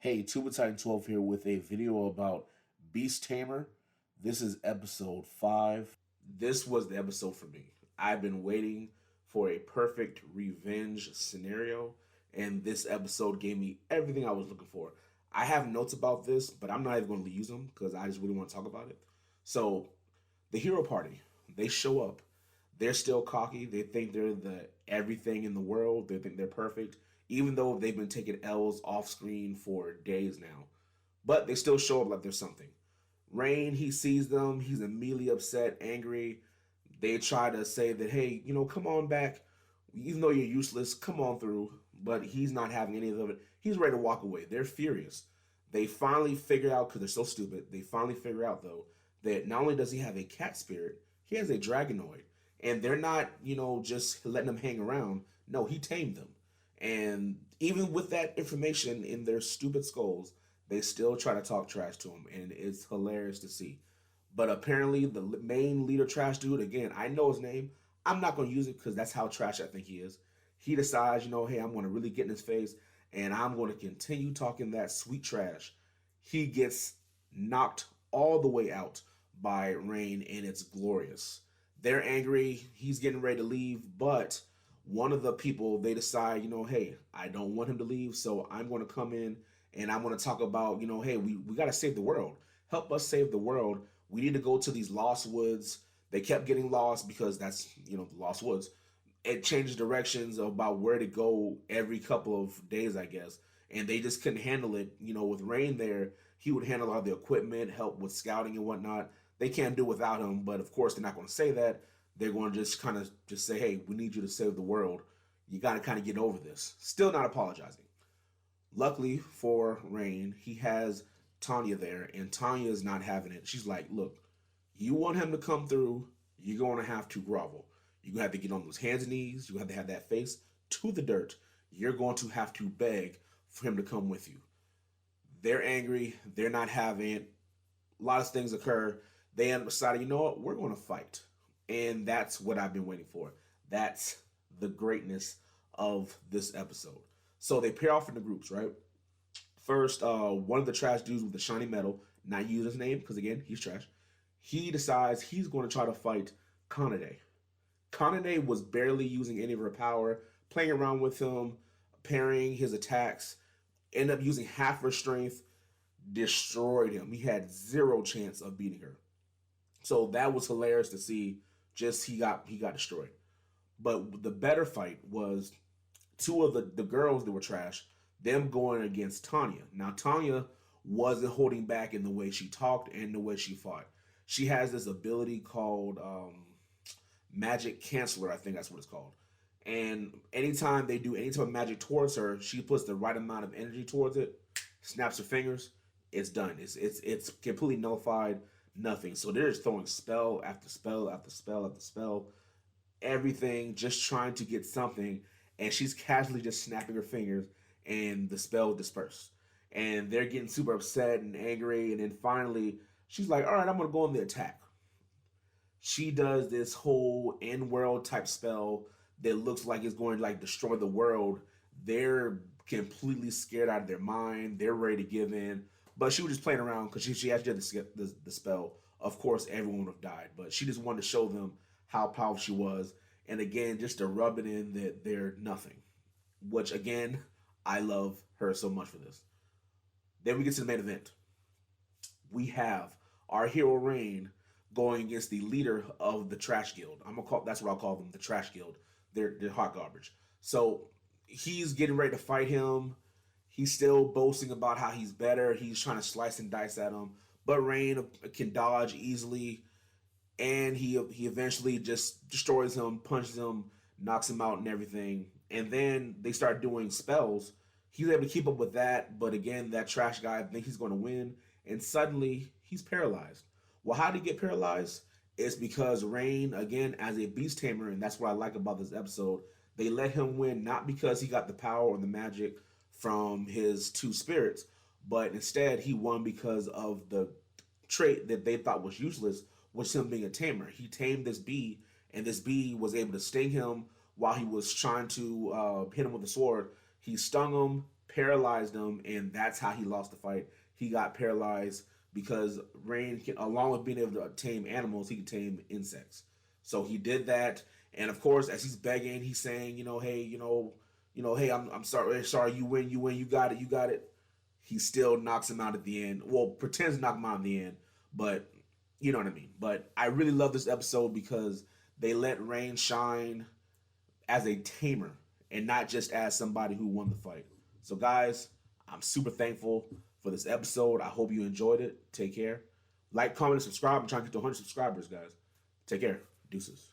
Hey, Tuba Titan 12 here with a video about Beast Tamer. This is episode 5. This was the episode for me. I've been waiting for a perfect revenge scenario, and this episode gave me everything I was looking for. I have notes about this, but I'm not even going to use them because I just really want to talk about it. So, the hero party, they show up. They're still cocky. They think they're the everything in the world. They think they're perfect, even though they've been taking L's off screen for days now. But they still show up like there's something. Rain, he sees them. He's immediately upset, angry. They try to say that, hey, come on back. Even though you're useless, come on through. But he's not having any of it. He's ready to walk away. They're furious. They finally figure out, because they're so stupid, they finally figure out, though, that not only does he have a cat spirit, he has a dragonoid. And they're not, just letting them hang around. No, he tamed them. And even with that information in their stupid skulls, they still try to talk trash to him. And it's hilarious to see. But apparently, the main leader trash dude, again, I know his name. I'm not going to use it because that's how trash I think he is. He decides, hey, I'm going to really get in his face and I'm going to continue talking that sweet trash. He gets knocked all the way out by Rain, and it's glorious. They're angry. He's getting ready to leave, but one of the people, they decide, hey, I don't want him to leave, so I'm going to come in and I'm going to talk about, hey, we got to save the world. Help us save the world. We need to go to these lost woods. They kept getting lost because that's, the lost woods. It changes directions about where to go every couple of days, I guess. And they just couldn't handle it. With Rain there, he would handle all the equipment, help with scouting and whatnot. They can't do without him, but of course they're not going to say that. They're going to just kind of just say, hey, we need you to save the world. You got to kind of get over this. Still not apologizing. Luckily for Rain, he has Tanya there, and Tanya is not having it. She's like, look, you want him to come through, you're going to have to grovel. You're going to have to get on those hands and knees. You have to have that face to the dirt. You're going to have to beg for him to come with you. They're angry. They're not having it. A lot of things occur. They end up deciding, you know what, we're going to fight. And that's what I've been waiting for. That's the greatness of this episode. So they pair off in the groups, right? First, one of the trash dudes with the shiny metal, not use his name because, again, he's trash. He decides he's going to try to fight Kanade. Kanade was barely using any of her power, playing around with him, parrying his attacks, ended up using half her strength, destroyed him. He had zero chance of beating her. So that was hilarious to see. Just he got destroyed. But the better fight was two of the girls that were trash, them going against Tanya. Now Tanya wasn't holding back in the way she talked and the way she fought. She has this ability called Magic Canceller, I think that's what it's called. And anytime they do any type of magic towards her, she puts the right amount of energy towards it, snaps her fingers, it's done. It's completely nullified, nothing. So they're just throwing spell after spell after spell after spell, everything, just trying to get something, and she's casually just snapping her fingers, and the spell dispersed. And they're getting super upset and angry, and then finally she's like, all right, I'm gonna go on the attack. She does this whole in-world type spell that looks like it's going to like destroy the world. They're completely scared out of their mind. They're ready to give in. But she was just playing around because she actually did the spell. Of course, everyone would have died. But she just wanted to show them how powerful she was. And again, just to rub it in that they're nothing. Which, again, I love her so much for this. Then we get to the main event. We have our hero Rain going against the leader of the Trash Guild. That's what I'll call them, the Trash Guild. They're hot garbage. So he's getting ready to fight him. He's still boasting about how he's better. He's trying to slice and dice at him. But Rain can dodge easily. And he eventually just destroys him, punches him, knocks him out and everything. And then they start doing spells. He's able to keep up with that. But again, that trash guy thinks he's going to win. And suddenly, he's paralyzed. Well, how did he get paralyzed? It's because Rain, again, as a beast tamer, and that's what I like about this episode, they let him win not because he got the power or the magic from his two spirits, but instead he won because of the trait that they thought was useless, was him being a tamer. He tamed this bee, and this bee was able to sting him while he was trying to hit him with a sword. He stung him, paralyzed him, and that's how he lost the fight. He got paralyzed because Rain, can, along with being able to tame animals, he can tame insects. So he did that, and of course, as he's begging, he's saying, hey, hey, I'm sorry, you win, you got it, you got it. He still knocks him out at the end. Well, pretends to knock him out in the end, but you know what I mean. But I really love this episode because they let Rain shine as a tamer and not just as somebody who won the fight. So, guys, I'm super thankful for this episode. I hope you enjoyed it. Take care. Like, comment, and subscribe. I'm trying to get to 100 subscribers, guys. Take care. Deuces.